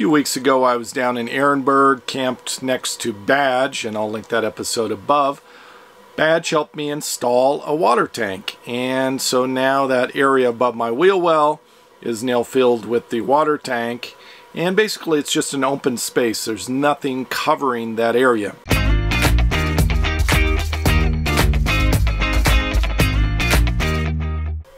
few weeks ago I was down in Ehrenberg, camped next to Badge, and I'll link that episode above. Badge helped me install a water tank, and so now that area above my wheel well is now filled with the water tank, and basically it's just an open space. There's nothing covering that area.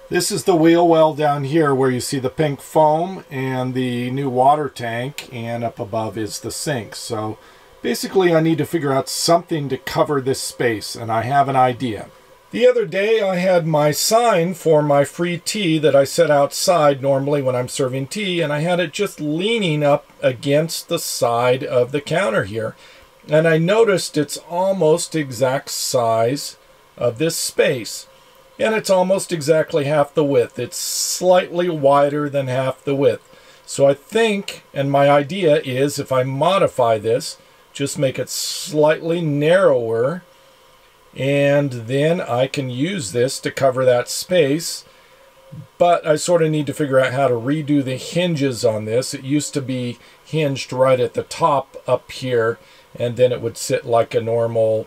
This is the wheel well down here where you see the pink foam and the new water tank, and up above is the sink. So basically I need to figure out something to cover this space, and I have an idea. The other day I had my sign for my free tea that I set outside normally when I'm serving tea, and I had it just leaning up against the side of the counter here. And I noticed it's almost exact size of this space. And it's almost exactly half the width. It's slightly wider than half the width. So I think, and my idea is, if I modify this, just make it slightly narrower, and then I can use this to cover that space. But I sort of need to figure out how to redo the hinges on this. It used to be hinged right at the top up here, and then it would sit like a normal,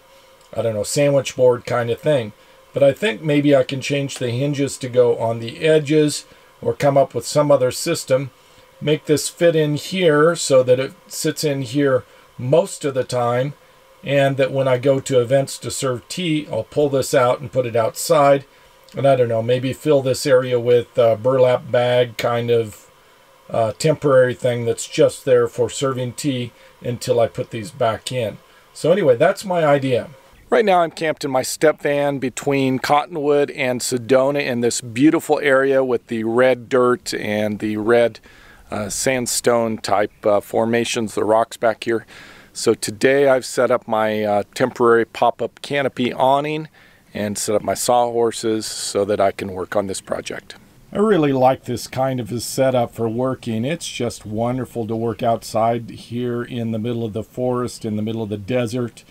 I don't know, sandwich board kind of thing. But I think maybe I can change the hinges to go on the edges, or come up with some other system. Make this fit in here so that it sits in here most of the time, and that when I go to events to serve tea, I'll pull this out and put it outside. And I don't know, maybe fill this area with a burlap bag kind of temporary thing that's just there for serving tea until I put these back in. So anyway, that's my idea. Right now I'm camped in my step van between Cottonwood and Sedona in this beautiful area with the red dirt and the red sandstone type formations, the rocks back here. So today I've set up my temporary pop-up canopy awning and set up my sawhorses so that I can work on this project. I really like this kind of a setup for working. It's just wonderful to work outside here in the middle of the forest, in the middle of the desert.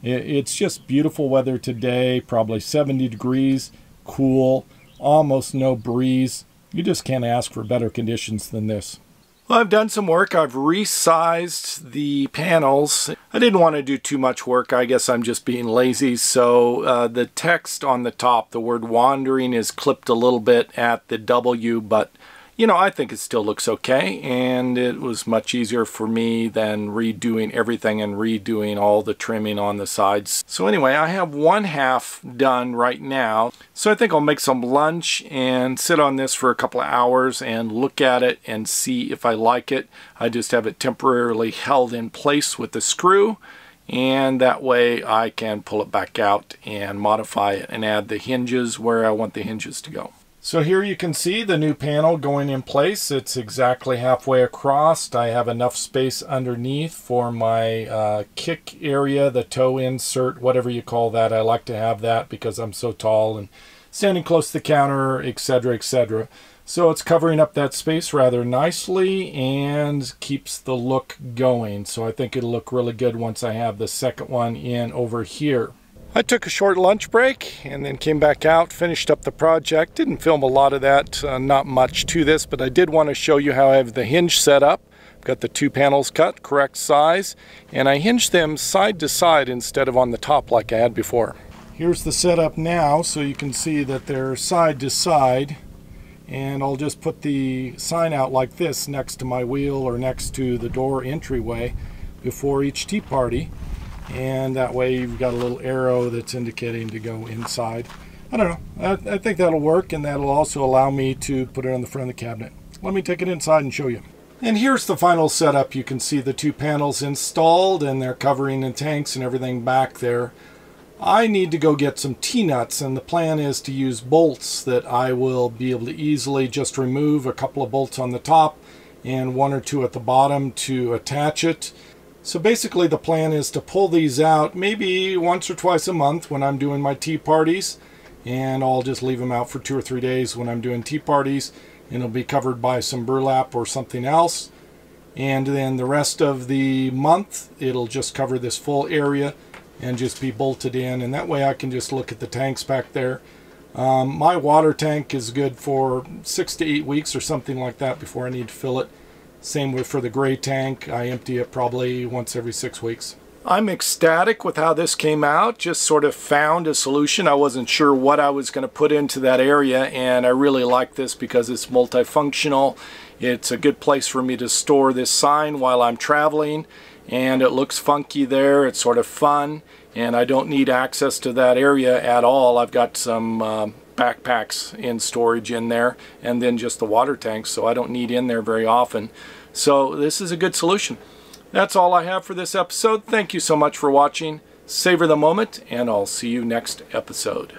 It's just beautiful weather today, probably 70 degrees, cool, almost no breeze. You just can't ask for better conditions than this. Well, I've done some work. I've resized the panels. I didn't want to do too much work. I guess I'm just being lazy. So the text on the top, the word wandering, is clipped a little bit at the W, but you know, I think it still looks okay, and it was much easier for me than redoing everything and redoing all the trimming on the sides. So anyway, I have one half done right now. So I think I'll make some lunch and sit on this for a couple of hours and look at it and see if I like it. I just have it temporarily held in place with the screw, and that way I can pull it back out and modify it and add the hinges where I want the hinges to go. So here you can see the new panel going in place. It's exactly halfway across. I have enough space underneath for my kick area, the toe insert, whatever you call that. I like to have that because I'm so tall and standing close to the counter, etc., etc. So it's covering up that space rather nicely and keeps the look going. So I think it'll look really good once I have the second one in over here. I took a short lunch break and then came back out, finished up the project. Didn't film a lot of that, not much to this, but I did want to show you how I have the hinge set up. I've got the two panels cut, correct size, and I hinged them side to side instead of on the top like I had before. Here's the setup now, so you can see that they're side to side, and I'll just put the sign out like this next to my wheel or next to the door entryway before each tea party. And that way you've got a little arrow that's indicating to go inside. I don't know, I think that'll work, and that'll also allow me to put it on the front of the cabinet. Let me take it inside and show you. And here's the final setup. You can see the two panels installed, and they're covering the tanks and everything back there. I need to go get some T-nuts, and the plan is to use bolts that I will be able to easily just remove, a couple of bolts on the top and one or two at the bottom to attach it. So basically the plan is to pull these out maybe once or twice a month when I'm doing my tea parties, and I'll just leave them out for 2 or 3 days when I'm doing tea parties, and it'll be covered by some burlap or something else. And then the rest of the month it'll just cover this full area and just be bolted in, and that way I can just look at the tanks back there. My water tank is good for 6 to 8 weeks or something like that before I need to fill it. Same with for the gray tank. I empty it probably once every 6 weeks. I'm ecstatic with how this came out. Just sort of found a solution. I wasn't sure what I was going to put into that area, and I really like this because it's multifunctional. It's a good place for me to store this sign while I'm traveling, and it looks funky there. It's sort of fun, and I don't need access to that area at all. I've got some backpacks in storage in there, and then just the water tanks, so I don't need in there very often. So this is a good solution. That's all I have for this episode. Thank you so much for watching. Savor the moment, and I'll see you next episode.